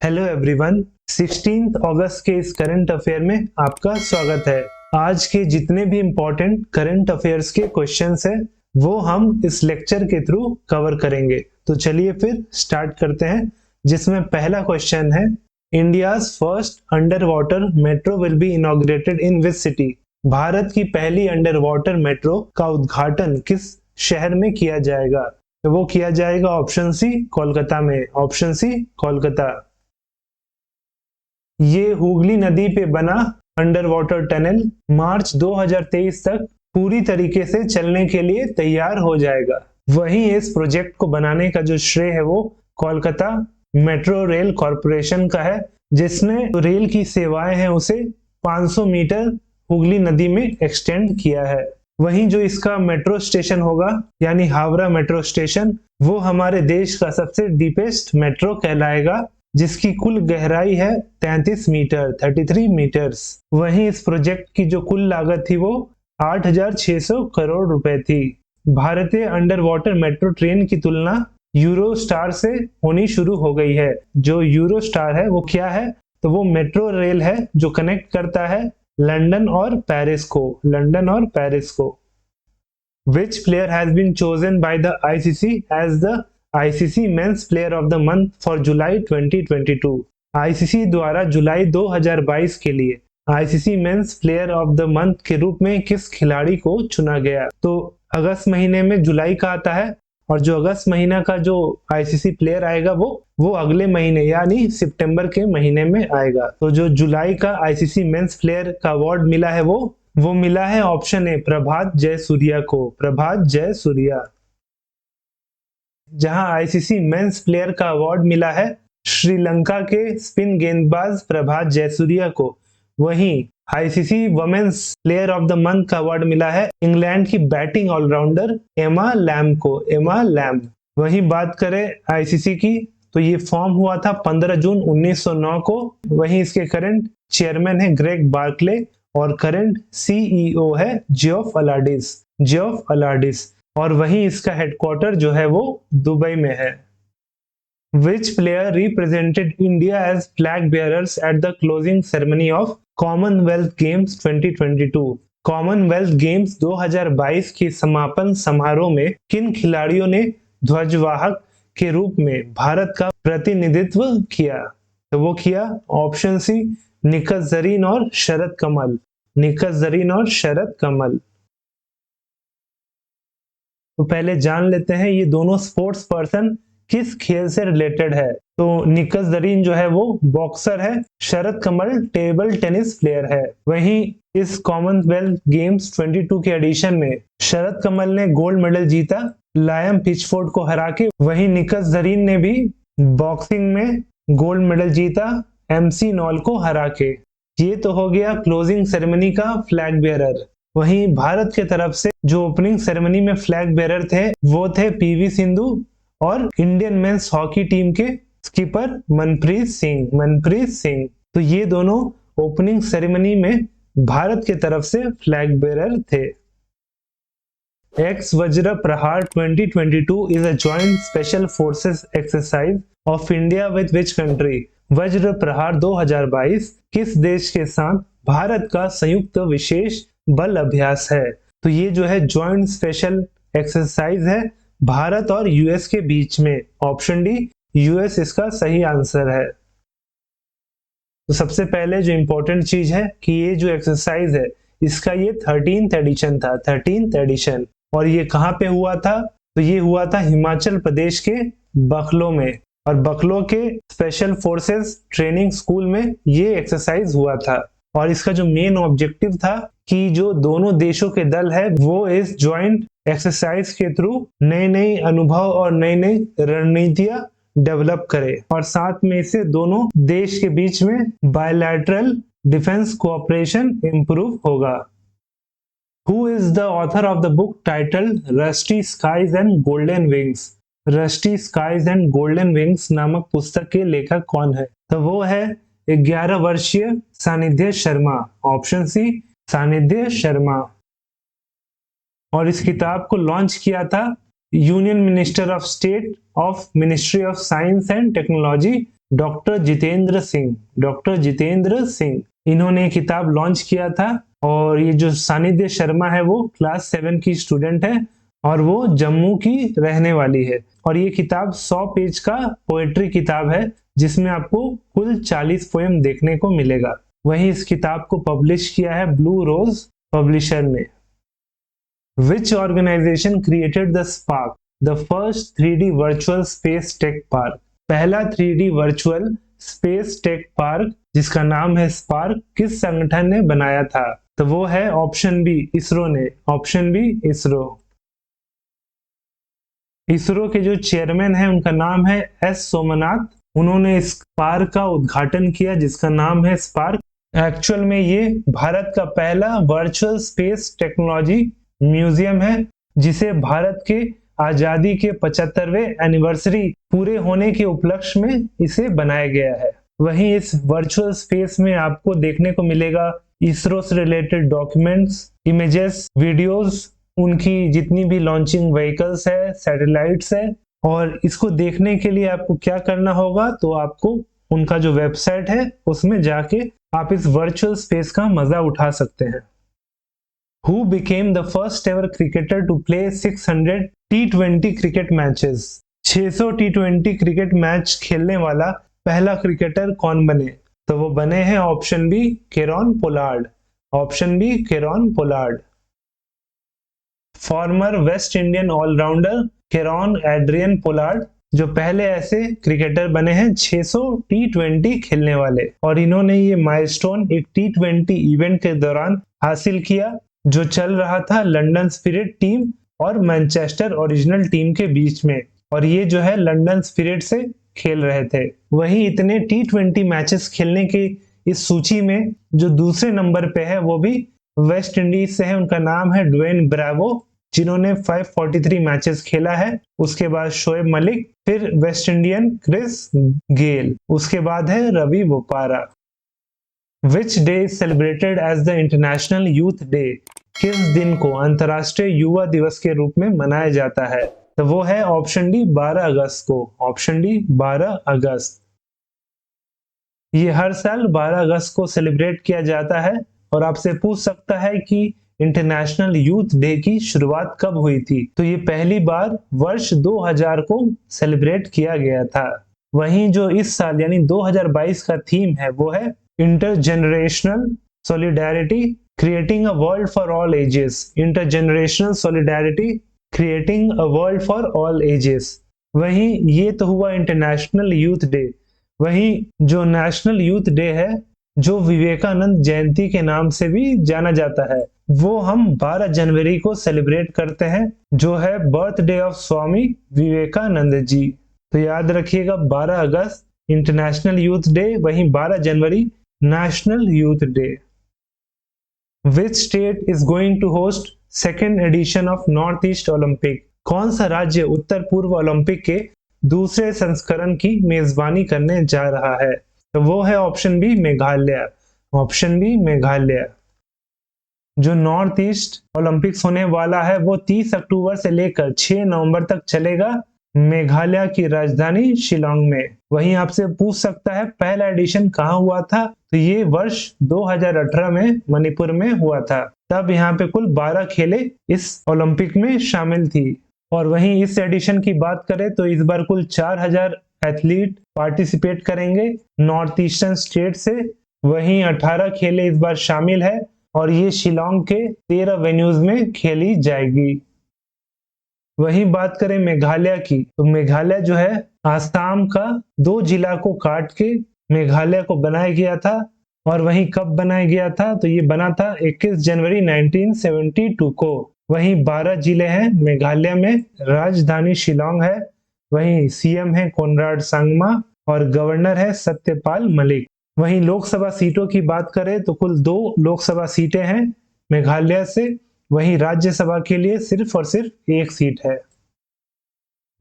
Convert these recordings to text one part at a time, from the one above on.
Hello everyone, 16 अगस्त के इस current affair में आपका स्वागत है। आज के जितने भी इम्पोर्टेंट करंट अफेयर्स के क्वेश्चंस हैं वो हम इस लेक्चर के थ्रू कवर करेंगे। तो चलिए फिर स्टार्ट करते हैं, जिसमें पहला क्वेश्चन है, India's first under water metro will be inaugurated in which city. Bharat की पहली अंडर वाटर मेट्रो का उद्घाटन किस शहर में किया जाएगा? तो वो किया जाएगा ऑप्शन सी कोलकाता में। Option C Kolkata. ये हुगली नदी पे बना अंडर वाटर टनल मार्च 2023 तक पूरी तरीके से चलने के लिए तैयार हो जाएगा। वहीं इस प्रोजेक्ट को बनाने का जो श्रेय है वो कोलकाता मेट्रो रेल कॉरपोरेशन का है, जिसने रेल की सेवाएं हैं उसे 500 मीटर हुगली नदी में एक्सटेंड किया है। वहीं जो इसका मेट्रो स्टेशन होगा यानी हावड़ा मेट्रो स्टेशन, वो हमारे देश का सबसे डीपेस्ट मेट्रो कहलाएगा, जिसकी कुल गहराई है 33 मीटर 33 मीटर्स। वहीं इस प्रोजेक्ट की जो कुल लागत थी वो 8,600 करोड़ रुपए थी। भारतीय अंडर वाटर मेट्रो ट्रेन की तुलना यूरो स्टार से होनी शुरू हो गई है। जो यूरो स्टार है वो क्या है? तो वो मेट्रो रेल है जो कनेक्ट करता है लंदन और पेरिस को। Which player has been chosen by the ICC as the ICC Men's Player of the Month for July 2022? ICC द्वारा जुलाई 2022 के लिए ICC Men's Player of the Month के रूप में किस खिलाड़ी को चुना गया? तो अगस्त महीने में जुलाई का आता है, और जो अगस्त महीना का जो ICC प्लेयर आएगा वो अगले महीने यानी सितंबर के महीने में आएगा। तो जो जुलाई का ICC मेंस प्लेयर का अवार्ड मिला है वो मिला है ऑप्शन ए प्रभात जयसूर्या को। प्रभात जयसूर्या। जहां आईसीसी मेंस प्लेयर का अवार्ड मिला है श्रीलंका के स्पिन गेंदबाज प्रभात जयसूर्या को, वहीं ICC women's player of the month का अवार्ड मिला है इंग्लैंड की बैटिंग ऑलराउंडर एमा लैम्ब को। एमा लैम्ब। वहीं बात करें आईसीसी की, तो ये फॉर्म हुआ था 15 जून 1909 को। वहीं इसके करंट चेयरमैन है ग्रेग बार्कले और करंट सीईओ है जियोफ अलार्डिस। और वहीं इसका हेडक्वार्टर जो है वो दुबई में है। Which player represented India as flag bearers at the closing ceremony of Commonwealth Games 2022? Commonwealth games 2022 के समापन समारोह में किन खिलाड़ियों ने ध्वजवाहक के रूप में भारत का प्रतिनिधित्व किया? तो वो किया ऑप्शन सी निकहत जरीन और शरद कमल। तो पहले जान लेते हैं ये दोनों स्पोर्ट्स पर्सन किस खेल से रिलेटेड है। तो निकहत जरीन जो है वो बॉक्सर है, शरद कमल टेबल टेनिस प्लेयर है। वहीं इस कॉमनवेल्थ गेम्स 22 के एडिशन में शरद कमल ने गोल्ड मेडल जीता लायम पिचफोर्ड को हरा के। वहीं निकहत जरीन ने भी बॉक्सिंग में गोल्ड मेडल जीता MC नॉल को हरा के। ये तो हो गया क्लोजिंग सेरेमनी का फ्लैग बेयरर। वहीं भारत के तरफ से जो ओपनिंग सेरेमनी में फ्लैग बेयरर थे वो थे PV सिंधु और इंडियन मेंस हॉकी टीम के स्कीपर मनप्रीत सिंह। तो ये दोनों ओपनिंग सेरेमनी में भारत के तरफ से फ्लैग बेयरर थे। एक्स वज्र प्रहार 2022 is a joint special forces exercise of India with which country? वज्र प्रहार 2022 किस देश के साथ भारत का संयुक्त विशेष बल अभ्यास है? तो ये जो है जॉइंट स्पेशल एक्सरसाइज है भारत और यूएस के बीच में। ऑप्शन डी यूएस इसका सही आंसर है। तो सबसे पहले जो इंपॉर्टेंट चीज है कि ये जो एक्सरसाइज है इसका ये 13th एडिशन था, 13th एडिशन। और ये कहाँ पे हुआ था? तो ये हुआ था हिमाचल प्रदेश के बखलो में, और बखलो के स्पेशल फोर्सेस ट्रेनिंग स्कूल में ये एक्सरसाइज हुआ था। और इसका जो मेन ऑब्जेक्टिव था कि जो दोनों देशों के दल है वो इस ज्वाइंट एक्सरसाइज के थ्रू नए अनुभव और नई रणनीतियां डेवलप करे, और साथ में इससे दोनों देश के बीच में बायलैटरल डिफेंस कोऑपरेशन इंप्रूव होगा। Who is the author of the book titled Rusty Skies and Golden Wings? Rusty Skies and Golden Wings नामक पुस्तक के लेखक कौन है? तो वो है 11 वर्षीय सानिध्य शर्मा। ऑप्शन सी सानिध्य शर्मा। और इस किताब को लॉन्च किया था union minister of state of ministry of science and technology doctor Jitendra Singh. Doctor Jitendra Singh इन्होंने किताब लॉन्च किया था। और ये जो सानिध्य शर्मा है वो क्लास 7 की स्टूडेंट है और वो जम्मू की रहने वाली है। और ये किताब 100 पेज का पोएट्री किताब है जिसमें आपको कुल 40 पोएम देखने को मिलेगा। वहीं इस किताब को पब्लिश किया है ब्लू रोज पब्लिशर ने। Which organization created the Spark, the first 3D virtual space tech park? पहला 3D virtual space tech park जिसका नाम है स्पार्क किस संगठन ने बनाया था? तो वो है ऑप्शन बी इसरो ने। Option B ISRO. इसरो के जो चेयरमैन है उनका नाम है एस सोमनाथ। उन्होंने इस पार्क का उद्घाटन किया जिसका नाम है स्पार्क। एक्चुअल में ये भारत का पहला वर्चुअल स्पेस टेक्नोलॉजी म्यूजियम है जिसे भारत के आजादी के 75वें एनिवर्सरी पूरे होने के उपलक्ष्य में इसे बनाया गया है। वहीं इस वर्चुअल स्पेस में आपको देखने को मिलेगा इसरो से रिलेटेड डॉक्यूमेंट्स, इमेजेस, वीडियोस, उनकी जितनी भी लॉन्चिंग व्हीकल्स है, सैटेलाइट्स है। और इसको देखने के लिए आपको क्या करना होगा, तो आपको उनका जो वेबसाइट है उसमें जाके आप इस वर्चुअल स्पेस का मजा उठा सकते हैं। Who became the first ever cricketer to play 600 T20 cricket matches? 600 T20 cricket match खेलने वाला पहला क्रिकेटर कौन बने? तो वो बने हैं option B Kieron Pollard. Option B Kieron Pollard. Former West Indian allrounder Kieron Adrian Pollard जो पहले ऐसे क्रिकेटर बने हैं 600 T20 खेलने वाले। और इन्होंने ये माइलस्टोन एक T20 इवेंट के दौरान हासिल किया जो चल रहा था लंदन स्पिरिट टीम और मैनचेस्टर ओरिजिनल टीम के बीच में। और ये जो है लंदन स्पिरिट से खेल रहे थे। वहीं इतने T20 मैचेस खेलने की इस सूची में जो दूसरे नंबर पे है वो भी वेस्ट इंडीज से है। उनका नाम है ड्वेन ब्रावो जिन्होंने 543 मैचेस खेला है। उसके बाद शोएब मलिक, फिर वेस्ट इंडियन क्रिस गेल, उसके बाद है Ravi Bopara. Which day is celebrated as the International Youth Day? किस दिन को अंतर्राष्ट्रीय युवा दिवस के रूप में मनाया जाता है? तो वो है ऑप्शन डी 12 अगस्त को। ऑप्शन डी 12 अगस्त। ये हर साल 12 अगस्त को सेलिब्रेट किया जाता है। और आपसे पूछ सकता है कि इंटरनेशनल यूथ डे की शुरुआत कब हुई थी? तो ये पहली बार वर्ष 2000 को सेलिब्रेट किया गया था। वहीं जो इस साल यानी 2022 का थीम है वो है intergenerational solidarity creating a world for all ages. Intergenerational solidarity creating a world for all ages. वहीं ये तो हुआ इंटरनेशनल यूथ डे। वहीं जो नेशनल यूथ डे है जो विवेकानंद जयंती के नाम से भी जाना जाता है वो हम 12 जनवरी को सेलिब्रेट करते हैं जो है बर्थडे ऑफ स्वामी विवेकानंद जी। तो याद रखिएगा 12 अगस्त इंटरनेशनल यूथ डे, वहीं 12 जनवरी national youth day. Which state is going to host second edition of North East Olympic? कौन सा राज्य उत्तर पूर्व ओलंपिक के दूसरे संस्करण की मेजबानी करने जा रहा है? तो वो है option B Meghalaya. Option B Meghalaya. जो नॉर्थ ईस्ट ओलंपिक्स होने वाला है वो 30 अक्टूबर से लेकर 6 नवंबर तक चलेगा मेघालय की राजधानी शिलोंग में। वहीं आपसे पूछ सकता है पहला एडिशन कहाँ हुआ था? तो ये वर्ष 2018 में मणिपुर में हुआ था। तब यहाँ पे कुल 12 खेलें इस ओलंपिक में शामिल थी। और वहीं इस एडिशन की बात करें तो इस बार कुल 4000 एथलीट पार्टिसिपेट करेंगे नॉर्थ ईस्टर्न स्टेट से। वहीं 18 खेलें इस बार शामिल है और ये शिलोंग के 13 वेन्यूज में खेली जाएगी। वहीं बात करें मेघालय की तो मेघालय जो है आसाम का 2 जिला को काट के मेघालय को बनाया गया था। और वहीं कब बनाया गया था? तो ये बना था 21 जनवरी 1972 को। वहीं 12 जिले हैं मेघालय में, राजधानी शिलोंग है, वहीं सीएम है कोनराड सांगमा और गवर्नर है सत्यपाल मलिक। वहीं लोकसभा सीटों की बात करें तो कुल 2 लोकसभा सीटें हैं मेघालय से। वहीं राज्यसभा के लिए सिर्फ और सिर्फ 1 सीट है।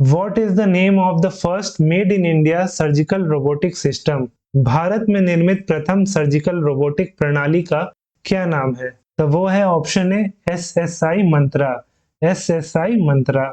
What is the name of the first made in India surgical robotic system? Bharat में निर्मित प्रथम सर्जिकल रोबोटिक प्रणाली का क्या नाम है? तो वो है option A SSI Mantra. SSI Mantra.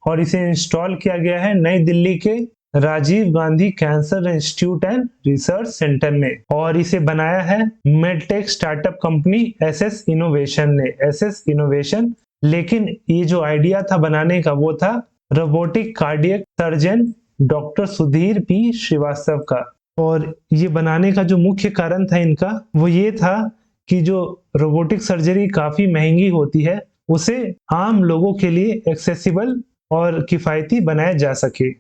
और इसे इंस्टॉल किया गया है नई दिल्ली के Rajiv Gandhi cancer institute and research centre ने, और इसे बनाया है medtech startup company SS innovation ने, एसएस इनोवेशन। लेकिन ये जो आइडिया था बनाने का वो था robotic cardiac surgeon doctor Sudhir P Srivastava का। और ये बनाने का जो मुख्य कारण था इनका वो ये था कि जो रोबोटिक सर्जरी काफी महंगी होती है उसे आम लोगों के लिए एक्सेसिबल और किफायती बनाया जा सके।